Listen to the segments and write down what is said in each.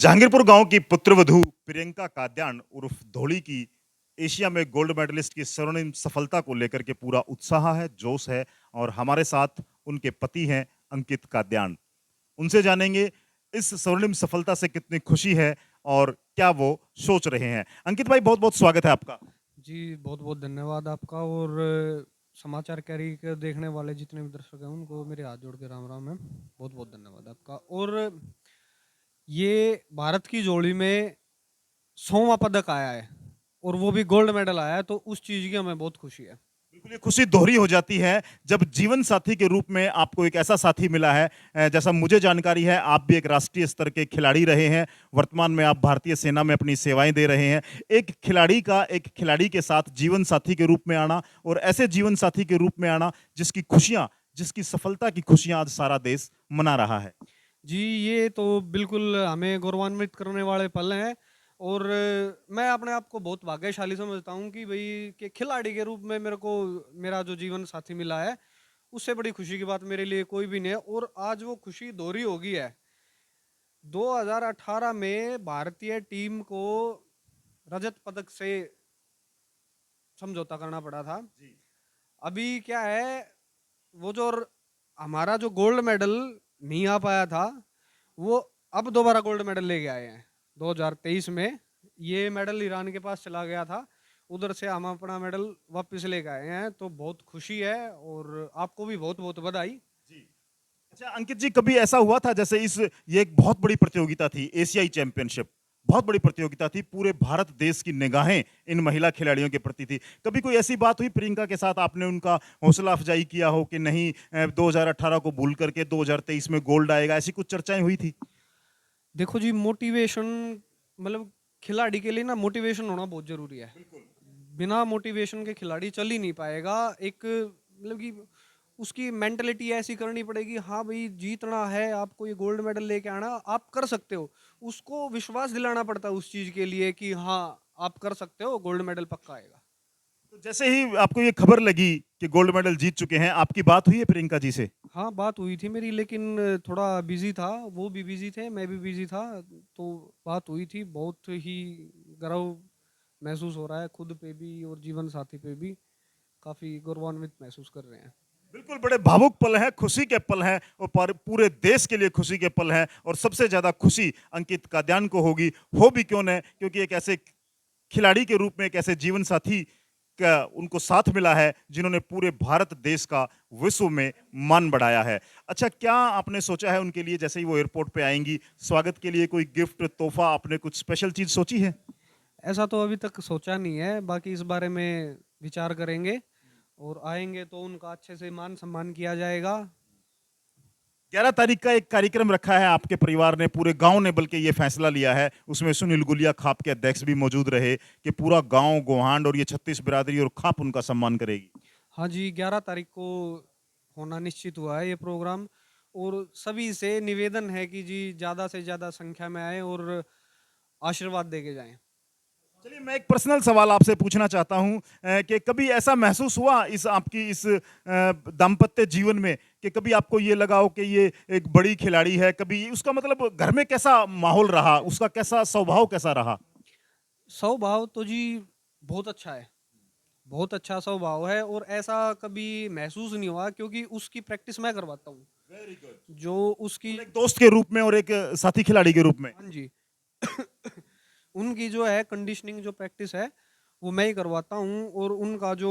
जहांगीरपुर गांव की पुत्रवधू प्रियंका काद्यान उर्फ धोली की एशिया में गोल्ड मेडलिस्ट की स्वर्णिम सफलता को लेकर के पूरा उत्साह है, जोश है। और हमारे साथ उनके पति हैं अंकित काद्यान। उनसे जानेंगे इस स्वर्णिम सफलता से कितनी खुशी है और क्या वो सोच रहे हैं। अंकित भाई, बहुत बहुत स्वागत है आपका। जी, बहुत-बहुत धन्यवाद आपका और समाचार कैरी के देखने वाले जितने भी दर्शक हैं, उनको मेरे हाथ जोड़ के राम-राम है। बहुत-बहुत धन्यवाद आपका और ये भारत की जोड़ी में 100वां पदक आया है और वो भी गोल्ड मेडल आया है, तो उस चीज़ की हमें बहुत खुशी है। बिल्कुल, ये खुशी दोहरी हो जाती है जब जीवन साथी के रूप में आपको एक ऐसा साथी मिला है। जैसा मुझे जानकारी है, आप भी एक राष्ट्रीय स्तर के खिलाड़ी रहे हैं। वर्तमान में आप भारतीय सेना में अपनी सेवाएं दे रहे हैं। एक खिलाड़ी के साथ जीवन साथी के रूप में आना और ऐसे जीवन साथी के रूप में आना जिसकी खुशियां, जिसकी सफलता की खुशियां आज सारा देश मना रहा है। जी, ये तो बिल्कुल हमें गौरवान्वित करने वाले पल हैं और मैं अपने आप को बहुत भाग्यशाली समझता हूँ कि भई कि खिलाड़ी के रूप में मेरे को मेरा जो जीवन साथी मिला है, उससे बड़ी खुशी की बात मेरे लिए कोई भी नहीं है और आज वो खुशी दोहरी हो गई है। 2018 में भारतीय टीम को रजत पदक से समझौता करना पड़ा था। जी। अभी क्या है, वो जो हमारा जो गोल्ड मेडल नहीं आ पाया था, वो अब दोबारा गोल्ड मेडल लेके आए हैं 2023 में। ये मेडल ईरान के पास चला गया था, उधर से हम अपना मेडल वापस लेके आए हैं, तो बहुत खुशी है और आपको भी बहुत बहुत बधाई। जी। अच्छा अंकित जी, कभी ऐसा हुआ था जैसे इस ये एक बहुत बड़ी प्रतियोगिता थी, एशियाई चैंपियनशिप। बहुत बड़ी प्रतियोगिता थी, पूरे भारत देश की निगाहें इन महिला खिलाड़ियों के प्रति थी। कभी कोई ऐसी बात हुई प्रियंका के साथ, आपने उनका हौसला अफजाई किया हो कि नहीं, 2018 को भूल करके 2023 में गोल्ड आएगा, ऐसी कुछ चर्चाएं हुई थी? देखो जी, मोटिवेशन मतलब खिलाड़ी के लिए ना मोटिवेशन होना बहुत ज़रूरी है। बिल्कुल। बिना मोटिवेशन के खिलाड़ी चल ही नहीं पाएगा। एक मतलब कि उसकी मेंटालिटी ऐसी करनी पड़ेगी, हाँ भाई जीतना है, आपको ये गोल्ड मेडल लेके आना, आप कर सकते हो। उसको विश्वास दिलाना पड़ता है उस चीज़ के लिए कि हाँ, आप कर सकते हो, गोल्ड मेडल पक्का आएगा। तो जैसे ही आपको ये खबर लगी कि गोल्ड मेडल जीत चुके हैं, आपकी बात हुई है प्रियंका जी से? हाँ, बात हुई थी मेरी लेकिन थोड़ा बिज़ी था, वो भी बिज़ी थे, मैं भी बिज़ी था, तो बात हुई थी। बहुत ही गर्व महसूस हो रहा है खुद पे भी और जीवन साथी पे भी, काफ़ी गौरवान्वित महसूस कर रहे हैं। बिल्कुल, बड़े भावुक पल हैं, खुशी के पल हैं और पूरे देश के लिए खुशी के पल हैं। और सबसे ज़्यादा खुशी अंकित काद्यान को होगी, हो भी क्यों न, क्योंकि एक ऐसे खिलाड़ी के रूप में, एक ऐसे जीवन साथी का उनको साथ मिला है, जिन्होंने पूरे भारत देश का विश्व में मान बढ़ाया है। अच्छा, क्या आपने सोचा है उनके लिए, जैसे ही वो एयरपोर्ट पे आएँगी, स्वागत के लिए कोई गिफ्ट, तोहफ़ा, आपने कुछ स्पेशल चीज़ सोची है? ऐसा तो अभी तक सोचा नहीं है, बाकी इस बारे में विचार करेंगे और आएँगे तो उनका अच्छे से मान-सम्मान किया जाएगा। 11 तारीख का एक कार्यक्रम रखा है आपके परिवार ने, पूरे गांव ने बल्कि ये फैसला लिया है। उसमें सुनील गुलिया खाप के अध्यक्ष भी मौजूद रहे कि पूरा गांव, गोहांड और ये 36 बिरादरी और खाप उनका सम्मान करेगी। हाँ जी, 11 तारीख को होना निश्चित हुआ है ये प्रोग्राम और सभी से निवेदन है कि जी ज़्यादा से ज़्यादा संख्या में आएँ और आशीर्वाद देके जाएँ। चलिए, मैं एक पर्सनल सवाल आपसे पूछना चाहता हूं कि कभी ऐसा महसूस हुआ इस आपकी इस दाम्पत्य जीवन में कि कभी आपको ये लगा हो कि ये एक बड़ी खिलाड़ी है, कभी उसका मतलब घर में कैसा माहौल रहा, उसका कैसा स्वभाव कैसा रहा? स्वभाव तो जी बहुत अच्छा है। बहुत अच्छा स्वभाव है और ऐसा कभी महसूस नहीं हुआ क्योंकि उसकी प्रैक्टिस मैं करवाता हूँ। Very good. जो उसकी मतलब एक दोस्त के रूप में और एक साथी खिलाड़ी के रूप में। हाँ जी। उनकी जो है कंडीशनिंग जो प्रैक्टिस है, वो मैं ही करवाता हूँ और उनका जो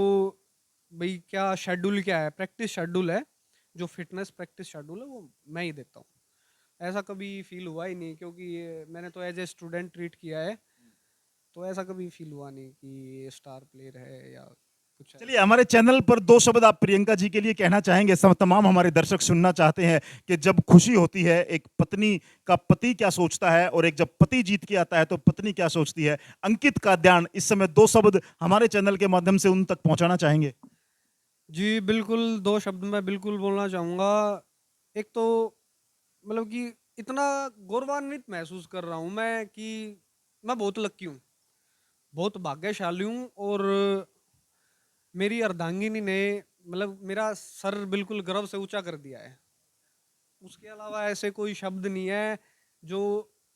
भई क्या शेड्यूल क्या है, प्रैक्टिस शेड्यूल है, जो फिटनेस प्रैक्टिस शेड्यूल है, वो मैं ही देता हूँ। ऐसा कभी फ़ील हुआ ही नहीं क्योंकि ये मैंने तो एज़ ए स्टूडेंट ट्रीट किया है, तो ऐसा कभी फ़ील हुआ नहीं कि ये स्टार प्लेयर है या कुछ चलिए, ऐसा। हमारे चैनल पर 2 शब्द आप प्रियंका जी के लिए कहना चाहेंगे? सब तमाम हमारे दर्शक सुनना चाहते हैं कि जब खुशी होती है, एक पत्नी का पति क्या सोचता है और एक जब पति जीत के आता है, तो पत्नी क्या सोचती है? अंकित काद्यान इस समय 2 शब्द हमारे चैनल के माध्यम से उन तक पहुँचाना चाहेंगे? जी, बिल्कुल 2 शब्द मैं बिल्कुल बोलना चाहूँगा। एक तो मतलब कि इतना गौरवान्वित महसूस कर रहा हूँ मैं कि मैं बहुत लकी हूँ, बहुत भाग्यशाली हूँ और मेरी अर्धांगिनी ने मतलब मेरा सर बिल्कुल गर्व से ऊँचा कर दिया है। उसके अलावा ऐसे कोई शब्द नहीं है जो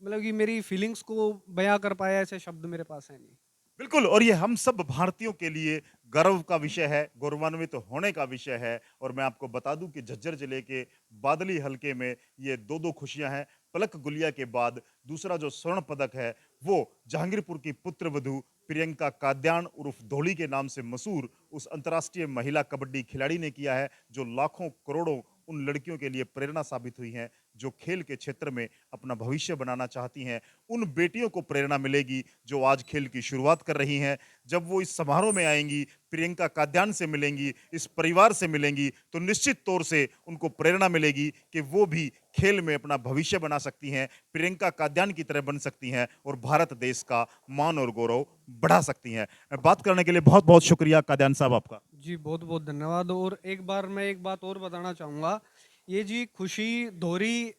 मतलब कि मेरी फीलिंग्स को बयां कर पाया ऐसे शब्द मेरे पास है नहीं। बिल्कुल, और ये हम सब भारतीयों के लिए गर्व का विषय है, गौरवान्वित होने का विषय है। और मैं आपको बता दूं कि झज्जर जिले के बादली हलके में ये दो खुशियां हैं। पलक गुलिया के बाद दूसरा जो स्वर्ण पदक है वो जहांगीरपुर की पुत्र वधू प्रियंका काद्यान उर्फ धोली के नाम से मशहूर उस अंतर्राष्ट्रीय महिला कबड्डी खिलाड़ी ने किया है, जो लाखों करोड़ों उन लड़कियों के लिए प्रेरणा साबित हुई हैं जो खेल के क्षेत्र में अपना भविष्य बनाना चाहती हैं। उन बेटियों को प्रेरणा मिलेगी जो आज खेल की शुरुआत कर रही हैं। जब वो इस समारोह में आएंगी, प्रियंका काद्यान से मिलेंगी, इस परिवार से मिलेंगी, तो निश्चित तौर से उनको प्रेरणा मिलेगी कि वो भी खेल में अपना भविष्य बना सकती हैं, प्रियंका काद्यान की तरह बन सकती हैं और भारत देश का मान और गौरव बढ़ा सकती हैं। बात करने के लिए बहुत बहुत शुक्रिया काद्यान साहब आपका। जी बहुत बहुत धन्यवाद। और एक बार मैं एक बात और बताना चाहूँगा, ये जी खुशी धोरी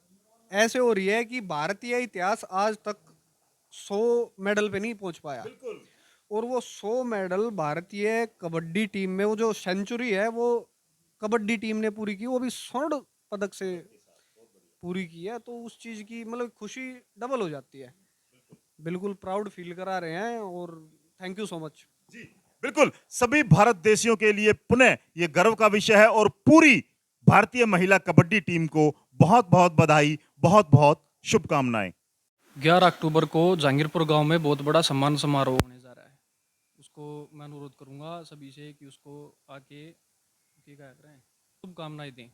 ऐसे हो रही है कि भारतीय इतिहास आज तक 100 मेडल पे नहीं पहुंच पाया। और वो 100 मेडल भारतीय कबड्डी टीम में, वो जो सेंचुरी है वो कबड्डी टीम ने पूरी की, वो भी स्वर्ण पदक से पूरी की है। तो उस चीज़ की मतलब खुशी डबल हो जाती है। बिल्कुल प्राउड फील करा रहे हैं और थैंक यू सो मच। जी बिल्कुल, सभी भारत देशियों के लिए पुनः ये गर्व का विषय है और पूरी भारतीय महिला कबड्डी टीम को बहुत बहुत बधाई, बहुत बहुत शुभकामनाएं। 11 अक्टूबर को जहांगीरपुर गांव में बहुत बड़ा सम्मान समारोह होने जा रहा है। उसको मैं अनुरोध करूंगा सभी से कि उसको आके क्या करें, शुभकामनाएं दें।